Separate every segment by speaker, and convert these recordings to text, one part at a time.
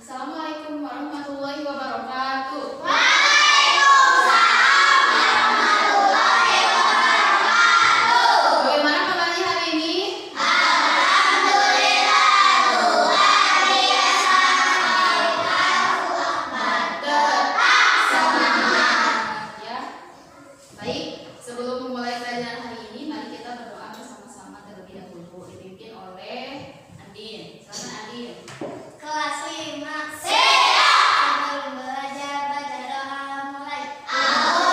Speaker 1: Assalamualaikum warahmatullahi wabarakatuh. Bagaimana kabarnya hari ini? Ya. Baik, sebelum memulai pelajaran hari ini, mari kita berdoa bersama-sama terlebih dahulu, dipimpin oleh Andin. Selamat Andin.
Speaker 2: Kelas 5 sebelum belajar baca doa mulai.
Speaker 1: Waalaikumsalam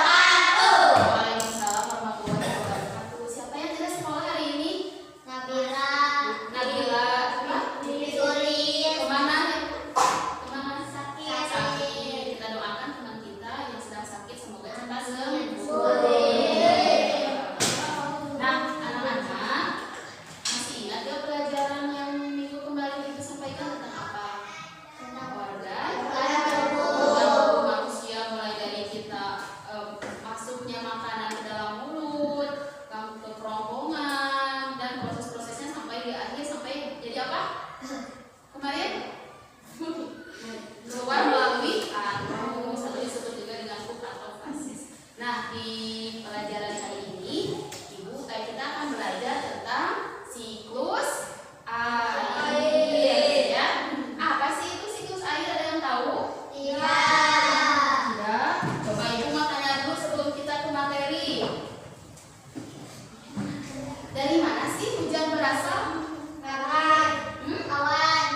Speaker 1: warahmatullahi wabarakatuh. Siapa yang tidak sekolah hari ini? Nabila. Apa? Kemana? Sakit. Kita doakan teman kita yang sedang sakit, semoga cepat sembuh. Nah, anak-anak, masih ingat gak pelajaran yang minggu kemarin kita sampaikan tentang apa? Tentang organ manusia, mulai dari kita masuknya makanan ke dalam mulut, ke kerongkongan, dan proses-prosesnya sampai di akhir sampai jadi apa? Kemarin keluar melalui anus atau disebut juga dengan pup atau fasis. Nah, di pelajaran kali ini kita akan belajar tentang siklus air, ya. Apa sih itu siklus air? Ada yang tahu? Ya. Coba Ibu mau tanya dulu sebelum kita ke materi. Dari mana sih hujan berasal? Dari awan.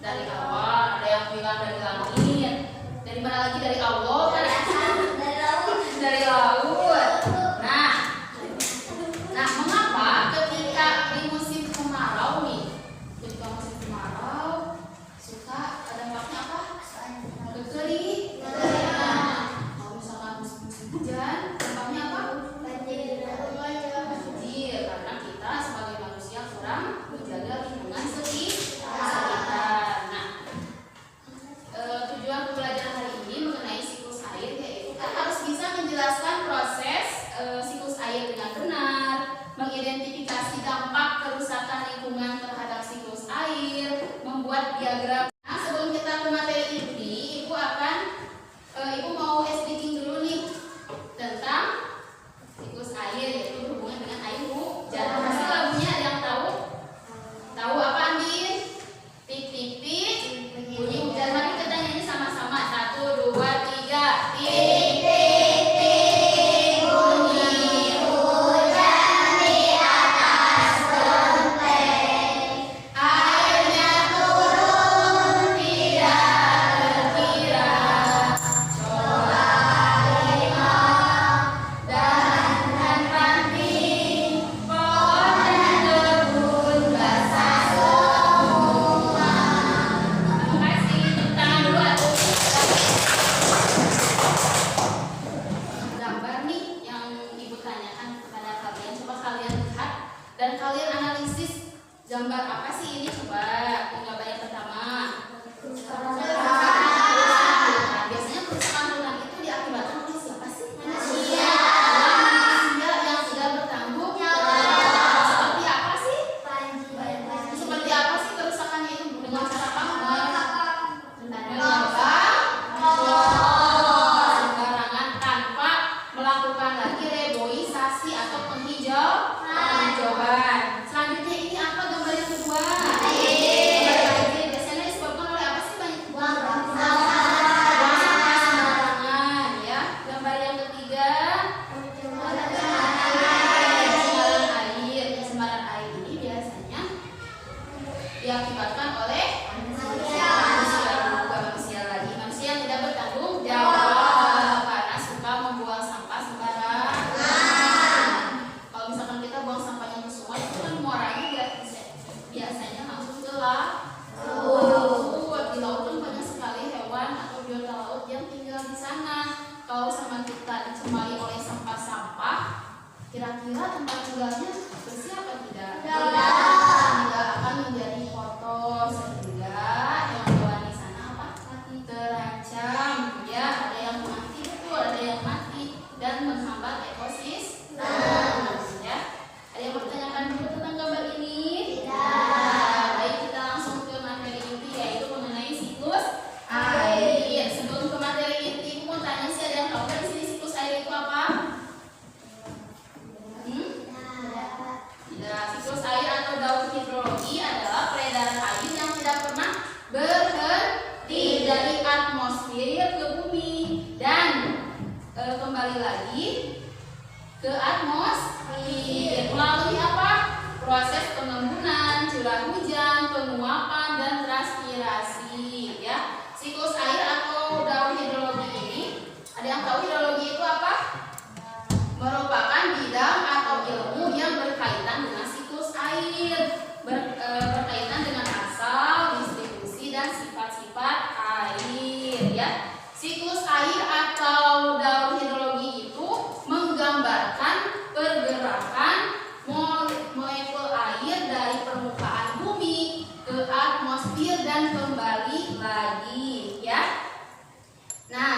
Speaker 1: Ada yang bilang dari langit. Dari mana lagi? Dari Allah kan? Dari laut. Nah, mengapa ketika di musim kemarau nih, ketika musim kemarau suka ada dampaknya apa? Kekering. Kalau misalkan musim hujan, dampaknya apa? Banjir. Karena kita sebagai manusia kurang menjaga lingkungan sekitar. Nah, tujuan pembelajaran hari ini mengenai siklus air yaitu kita harus bisa menjelaskan proses siklus air dengan benar, mengidentifikasi dampak kerusakan lingkungan terhadap siklus air, membuat diagram. Nah, sebelum kita ke materi ini, Ibu mau speaking dulu nih tentang siklus air, yaitu berhubungan dengan air hujan. Hasil lagunya ada yang tahu? Tahu apa, Andin? Tik tik tik. Bunyi hujan. Mari kita nyanyi sama-sama. 1, 2, 3. Tik tik tik. Bunyi hujan di atas genteng. Airnya turun Gambar apa sih ini? Coba gambar yang pertama. Biasanya kerusakan lunak itu diakibatkan oleh siapa sih? Manusia yang tidak bertanggung jawab. Seperti apa sih? Seperti apa sih kerusakannya itu? Dengan cara apa? Sembarangan tanpa melakukan lagi reboisasi atau penghijauan. Selanjutnya ini apa gambar yang kedua? Air. Biasanya disebabkan oleh apa sih? Banyak buang sampah sembarangan ya. Gambar yang ketiga, pencemaran air. Pencemaran air ini biasanya diakibatkan oleh manusia lagi. Manusia yang tidak bertanggung jawab karena suka membuang sampah sembarangan. Kalau misalkan kita buang sampahnya ke sungai, itu kan muaranya biasanya langsung ke laut. Di laut kan banyak sekali hewan atau biota laut yang tinggal di sana. Kalau sama kita dicemari oleh sampah-sampah, kira-kira tempat tinggalnya bersih apa tidak? Tidak akan menjadi kotor sehingga hewan-hewan di sana apa? Terancam. Ya, ada yang mati, betul, ada yang mati dan menghambat ekosistem. Ya, ada yang bertanyakan juga tentang gambar ini? Baik, kita langsung ke materi inti yaitu mengenai siklus air. Sebelum ke materi inti, aku mau tanya sih, ada yang tahu kan di sini siklus air itu apa? Tidak. Siklus air atau daur hidrologi adalah peredaran air yang tidak pernah berhenti dari atmosfer ke bumi dan kembali lagi ke atmosfer melalui apa? Proses pengembunan, curah hujan, penguapan dan transpirasi ya. Siklus air atau daur hidrologi ini, ada yang tahu hidrologi itu apa? Merupakan bidang atau ilmu yang berkaitan dengan siklus air, berkaitan dengan asal, distribusi dan sifat-sifat air ya. Siklus air atau daur hidrologi itu menggambarkan pergerakan molekul air dari permukaan bumi ke atmosfer dan kembali lagi ya. Nah,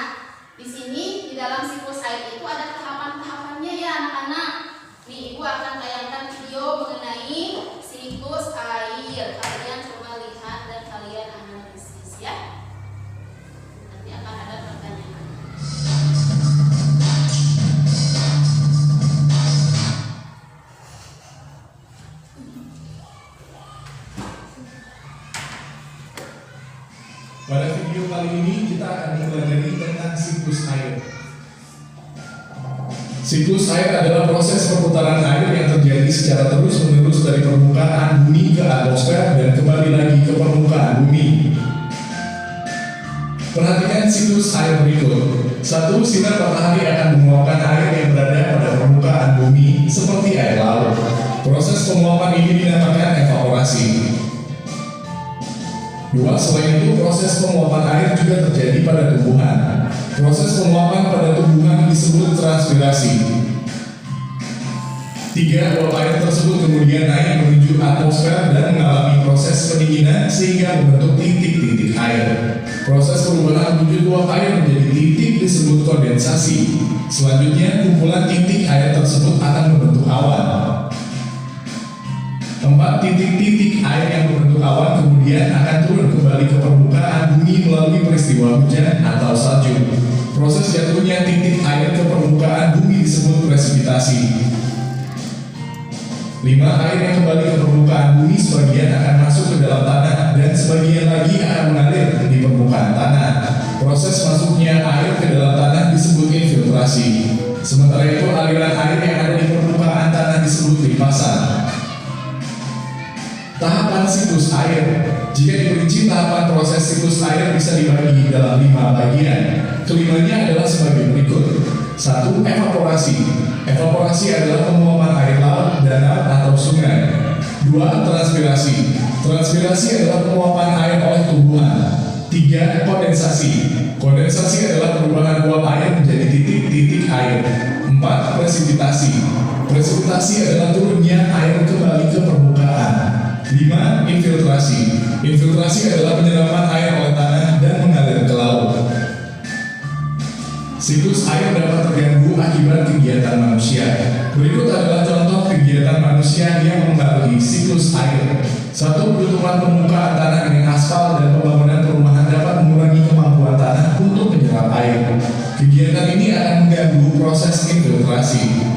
Speaker 1: di sini di dalam siklus air itu ada tahapan-tahapannya ya anak-anak. Nih, Ibu akan tayangkan video mengenai siklus air. Kalian coba lihat dan kalian analisis ya. Nanti akan ada pertanyaan.
Speaker 3: Pada video kali ini kita akan mempelajari tentang siklus air. Siklus air adalah proses perputaran air yang terjadi secara terus-menerus dari permukaan bumi ke atmosfer dan kembali lagi ke permukaan bumi. Perhatikan siklus air berikut. 1. Sinar matahari akan menguapkan air yang berada pada permukaan bumi seperti air laut. Proses penguapan ini dinamakan evaporasi. 2. Selain itu, proses penguapan air juga terjadi pada tumbuhan. Proses penguapan pada tumbuhan disebut transpirasi. 3. Uap air tersebut kemudian naik menuju atmosfer dan mengalami proses pendinginan sehingga membentuk titik-titik air. Proses perubahan wujud uap air menjadi titik disebut kondensasi. Selanjutnya, kumpulan titik air tersebut akan membentuk awan. 4. Titik-titik air yang membentuk awan kemudian akan turun kembali ke permukaan bumi melalui peristiwa hujan atau salju. Proses jatuhnya titik air ke permukaan bumi disebut presipitasi. 5. Air yang kembali ke permukaan bumi sebagian akan masuk ke dalam tanah dan sebagian lagi akan mengalir di permukaan tanah. Proses masuknya air ke dalam tanah disebut infiltrasi. Sementara itu aliran air yang ada di permukaan tanah disebut limpasan. Tahapan siklus air. Jika diperinci, tahapan proses siklus air bisa dibagi dalam 5 bagian. Kelimanya adalah sebagai berikut. 1. Evaporasi. Evaporasi adalah penguapan air laut, danau, atau sungai. 2. Transpirasi. Transpirasi adalah penguapan air oleh tumbuhan. 3. Kondensasi. Kondensasi adalah perubahan uap air menjadi titik-titik air. 4. Presipitasi. Presipitasi adalah turunnya air kembali ke permukaan. 5. Infiltrasi. Infiltrasi adalah penyerapan air oleh tanah dan mengalir ke laut. Siklus air dapat terganggu akibat kegiatan manusia. Berikut adalah contoh kegiatan manusia yang mempengaruhi siklus air. 1. Penutupan permukaan tanah dengan aspal dan pembangunan perumahan dapat mengurangi kemampuan tanah untuk menyerap air. Kegiatan ini akan mengganggu proses infiltrasi.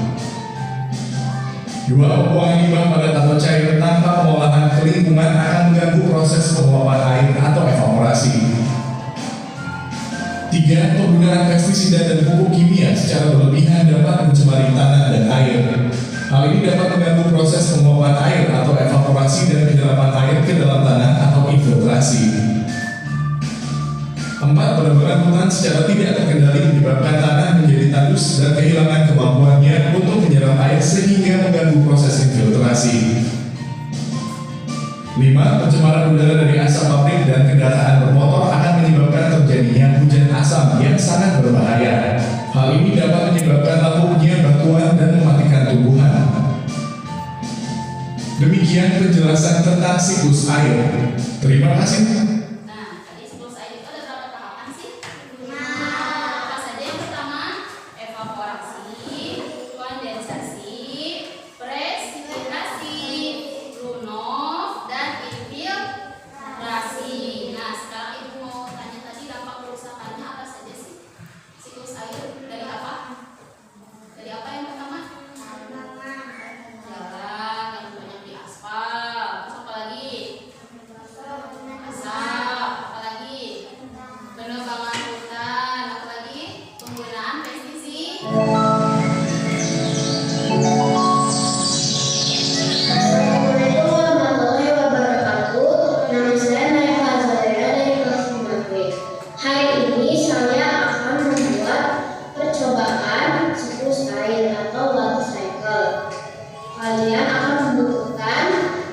Speaker 3: 2. Pembuangan limbah padat atau cair tanpa pengolahan ke lingkungan akan mengganggu proses penguapan air atau evaporasi. 3. Penggunaan pestisida dan pupuk kimia secara berlebihan dapat mencemari tanah dan air. Hal ini dapat mengganggu proses penguapan air atau evaporasi dan penyerapan air ke dalam tanah atau infiltrasi. 4. Penebangan hutan secara tidak terkendali menyebabkan tanah menjadi tandus dan kehilangan kemampuannya untuk menyerap air sehingga mengganggu proses infiltrasi. 5. Pencemaran udara dari asap pabrik dan kendaraan bermotor akan menyebabkan terjadinya hujan asam yang sangat berbahaya. Hal ini dapat menyebabkan lapuknya batuan dan mematikan tumbuhan. Demikian penjelasan tentang siklus air. Terima kasih.
Speaker 1: Nah, tadi siklus air itu ada berapa tahapan sih? Apa saja? Yang pertama, evaporasi, kondensasi, presipitasi, runoff, dan infiltrasi. Nah, sekarang Ibu mau tanya tadi dampak kerusakannya apa saja sih? Siklus air dari apa? Dari apa yang pertama? Jalan yang banyak di aspal. Terus apa lagi? Asap. Apa lagi? Penebangan hutan. Apa lagi? Penggunaan pestisida.
Speaker 2: Assalamualaikum warahmatullahi wabarakatuh. Nama saya Naifa Azalea dari kelas 5B. Hari ini saya akan membuat percobaan siklus air atau water cycle. Kalian akan membutuhkan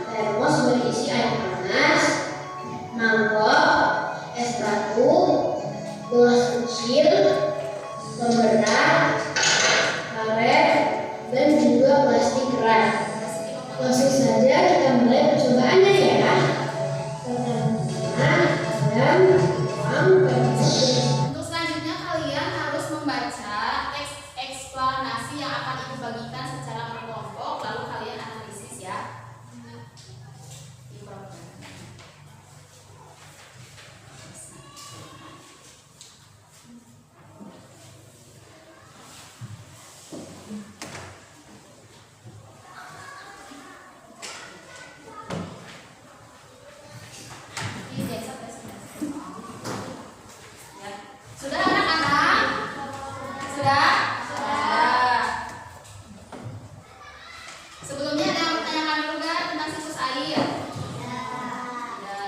Speaker 2: termos berisi air panas, mangkok, es batu, gelas kecil, pemberat, karet, dan juga plastik keras. Langsung saja kita mulai percobaannya ya. Pertama, dan uang kertas.
Speaker 1: Untuk selanjutnya kalian harus membaca teks eksplanasi yang akan Ibu bagikan secara berkelompok, lalu kalian analisis ya. Di program. Ini biasa presentasi. Ya. Sudah anak-anak? Sudah? Sudah. Sebelumnya ada yang bertanyakan dulu nggak tentang siklus air? Ada.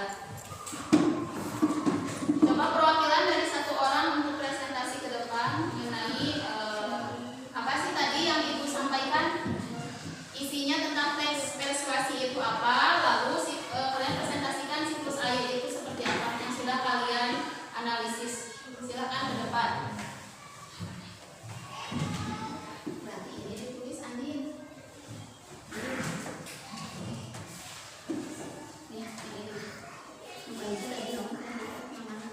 Speaker 1: Coba perwakilan dari satu orang untuk presentasi ke depan mengenai apa sih tadi yang Ibu sampaikan? Isinya tentang teks persuasi itu apa? Lalu kalian presentasikan siklus air itu seperti apa yang sudah kalian analisis. Silakan ke depan. Berarti ini ditulis Andin. Nih, ini. Itu lagi dong. Yang mana?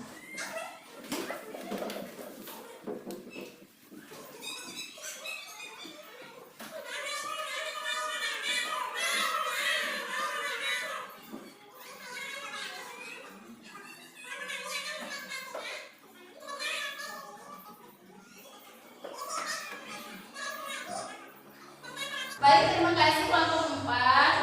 Speaker 1: Baik, terima kasih kelompok 4.